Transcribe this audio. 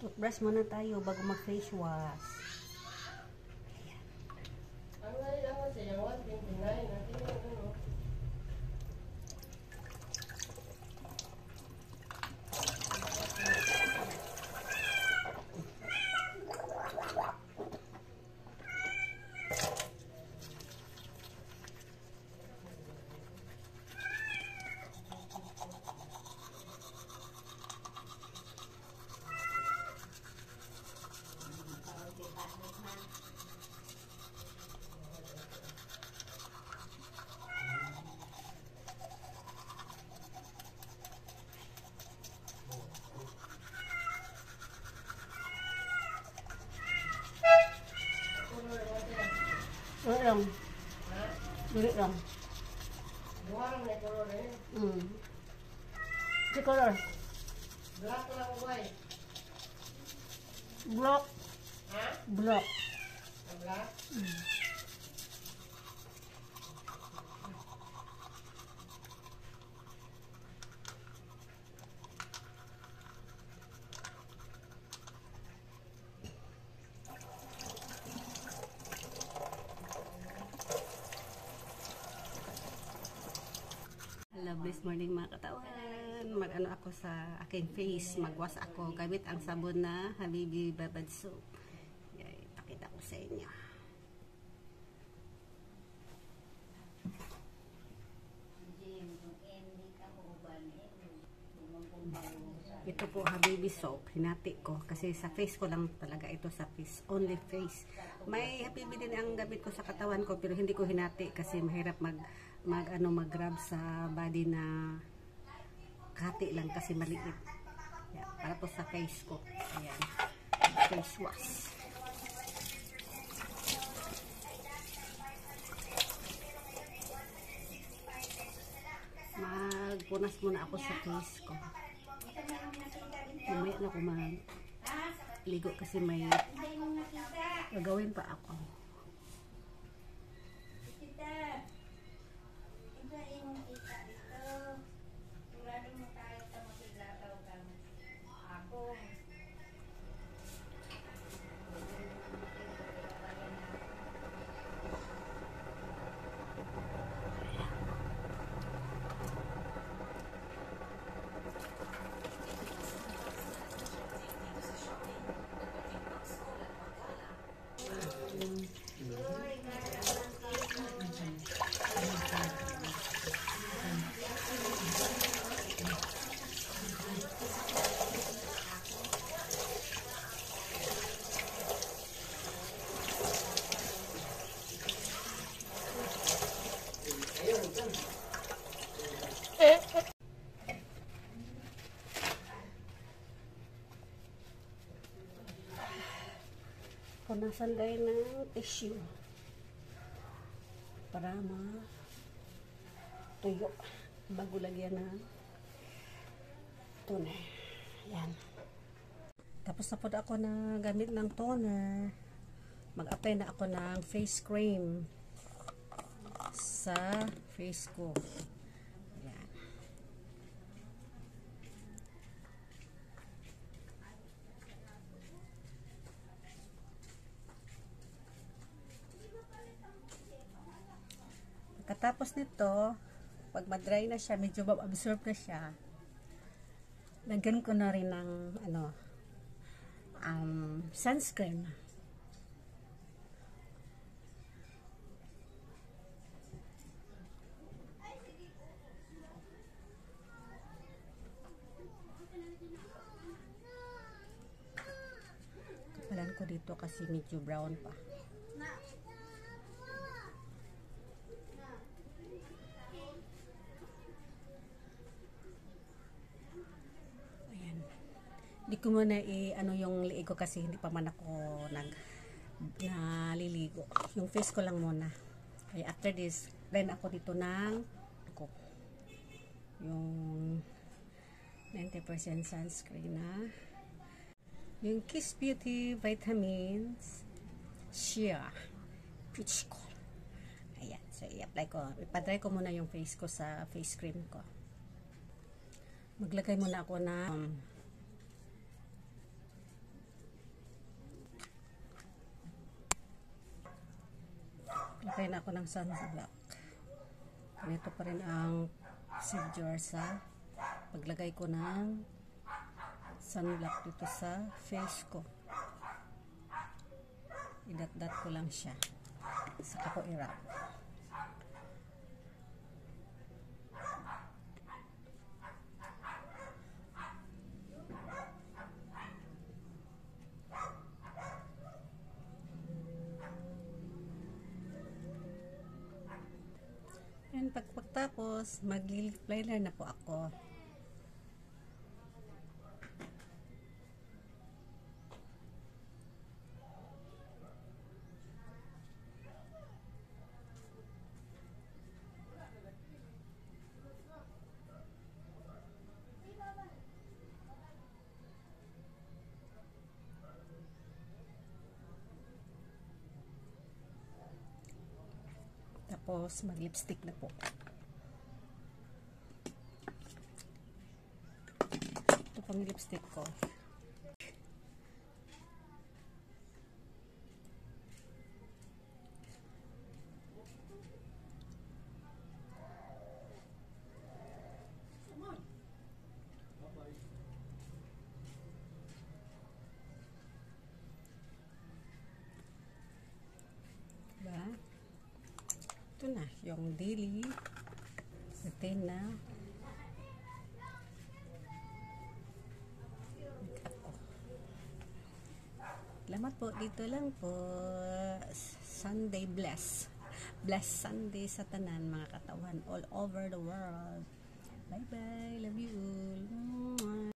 Toothbrush muna tayo bago mag-face wash. Dili lang. Dili lang. Si color. Black lang white. Block. Ha? Block. Black? Hello, blessed morning mga katawan. Mag-ano ako sa aking face. Magwash ako gamit ang sabon na Habibi Babad Soap. Yan, ipakita ko sa inyo. Ito po Habibi Soap. Hinati ko. Kasi sa face ko lang talaga ito, sa face. Only face. May Habibi din ang gamit ko sa katawan ko pero hindi ko hinati kasi mahirap mag-grab sa body na kati lang kasi maliit. Yan, para po sa face ko. Ayan. Face wash. Magpunas muna ako sa face ko. Mamaya na ako ligo kasi may gagawin pa ako. Punasan tayo ng tissue para tuyo bago lagyan ng toner. Yan. Tapos na po ako na gamit ng toner. Mag-apply na ako ng face cream sa face ko. Yan. Pagkatapos nito, pag ma-dry na siya, medyo absorb na siya, lagyan ko na rin ng sunscreen. Kapalan ko dito kasi medyo brown pa. Hindi ko muna yung liig ko kasi hindi pa man ako naliligo. Yung face ko lang muna. Kaya after this, then ako dito ng yung 90% sunscreen na yung Kiss Beauty Vitamins Shea Peach Cool. Ayan. So, i-apply ko. Ipadry ko muna yung face ko sa face cream ko. Maglagay muna ako na Mag-apply na ako ng sunblock. Ganito pa rin ang procedure sa paglagay ko ng sunblock dito sa face ko. Idat-dat ko lang siya. Saka ko i-wrap. And pagkatapos, mag-lip liner na po ako. Tapos, mag-lipstick na po. Ito pang lipstick ko. Diba? Ito na, yung daily routine na makeup ko. Salamat po, dito lang po. Sunday bless. Bless Sunday sa tanan mga katawan all over the world. Bye bye, love you all.